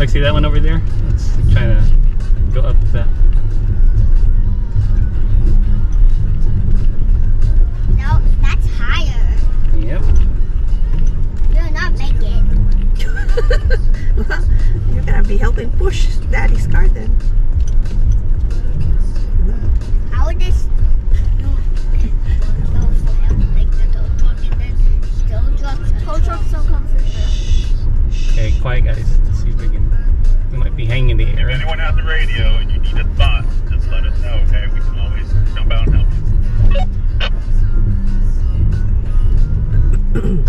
Like, see that one over there? Let's try to go up that. No, that's higher. Yep. You're not making. Well, you're gonna be helping push Daddy's car then. How would this go for him? Like the tow truck and then tow trucks don't come for sure. Okay, quiet guys. Let's see if we might be hanging in the air. If anyone has a radio and you need a spot, just let us know, okay? We can always jump out and help you.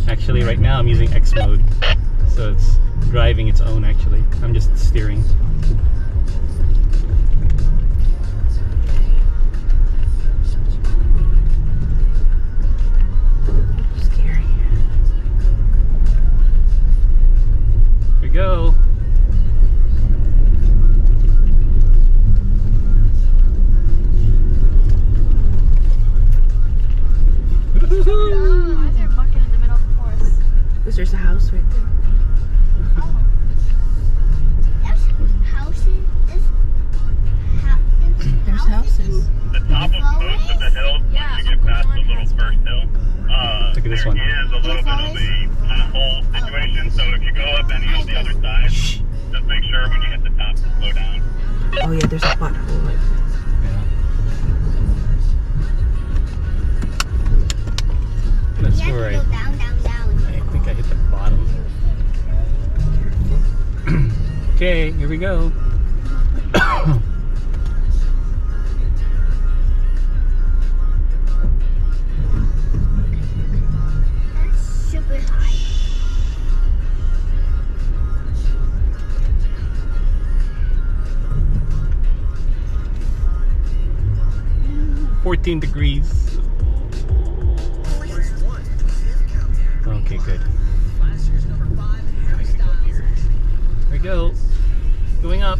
Actually, right now I'm using X mode, so it's driving its own. Actually, I'm just steering. Scary. Here we go. Why is there a bucket in the middle of the forest? Because there's a house right there. There's houses. There's houses. The top of most of the hills, Yeah, once you get past the little first hill, Look at this one. there is a little bit of a pothole situation, so if you go up any of the other sides, just make sure when you hit the top to slow down. Oh yeah, there's a pothole right there. Yeah. That's You have where to go down. I think I hit the bottom. Okay, here we go. That's super high. – 14 degrees. Okay, good. Here we go. Going up.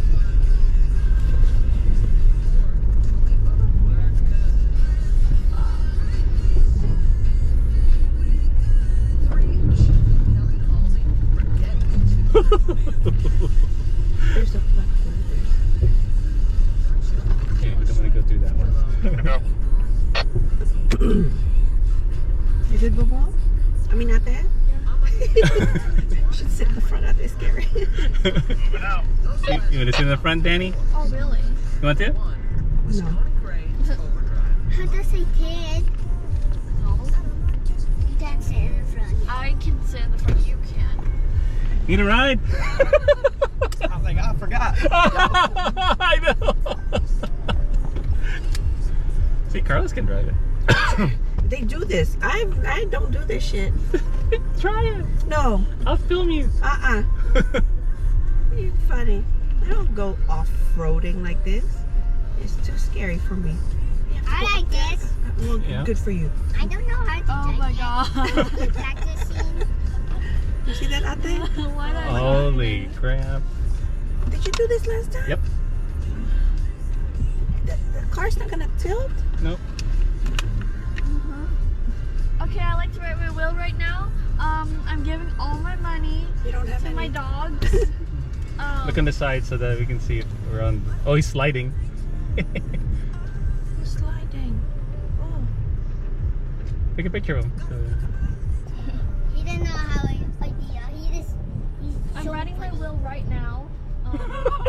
There's a platform there. Okay, we don't want to go through that one. Is it Bobo? I mean, not that? You should sit in the front out there, scary. Moving out. You want to sit in the front, Danny? Oh, really? You want to? No. How does a kid? No. You can't sit in the front. I can sit in the front. You can. Need a ride? I was like, I forgot. I know. See, Carlos can drive it. They do this. I don't do this shit. Try it. No. I'll film you. You're funny. I don't go off-roading like this. It's too scary for me. I like this. Well, Yeah. good for you. I don't know how to Oh do my it. god. Practicing. You see that out there? Why not? Holy crap. Did you do this last time? Yep. The car's not gonna tilt? Nope. Okay, I like to ride my wheel right now. I'm giving all my money You don't have to any. my dogs. Look on the side so that we can see if we're on. Oh, he's sliding. You're sliding. Oh. Take a picture of him. He didn't know how I idea. He's I'm so riding my funny. wheel right now.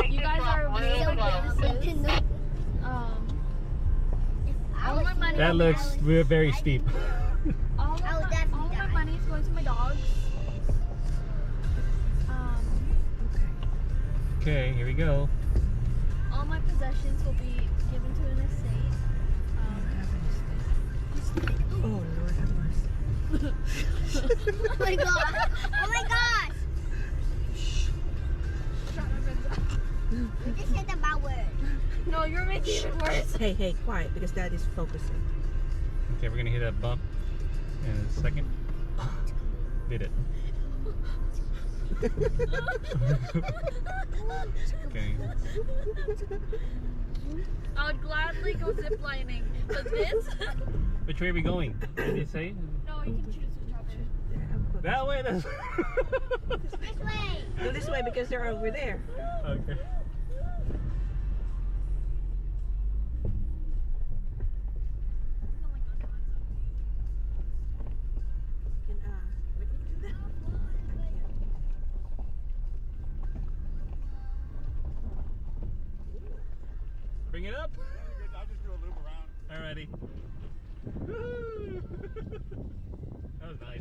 You guys are really So witnesses. good. All my money. That looks very steep. All I would of definitely my die. money is going to my dogs. Okay, here we go. All my possessions will be given to an estate. Oh, Lord have mercy. Oh my god. Oh my gosh. We just said the bad word. No, you're making it worse. Hey, quiet, because Daddy's focusing. Okay, we're gonna hit a bump in a second. Did it. Okay. I would gladly go ziplining, but this? Which way are we going? Did you say? No, you can choose which option. Yeah, I'm good. That way. That's This way. Go this way because they're over there. okay. Can let me do that. I can't. Bring it up. I'll just do a loop around. Alrighty. Woo! That was nice.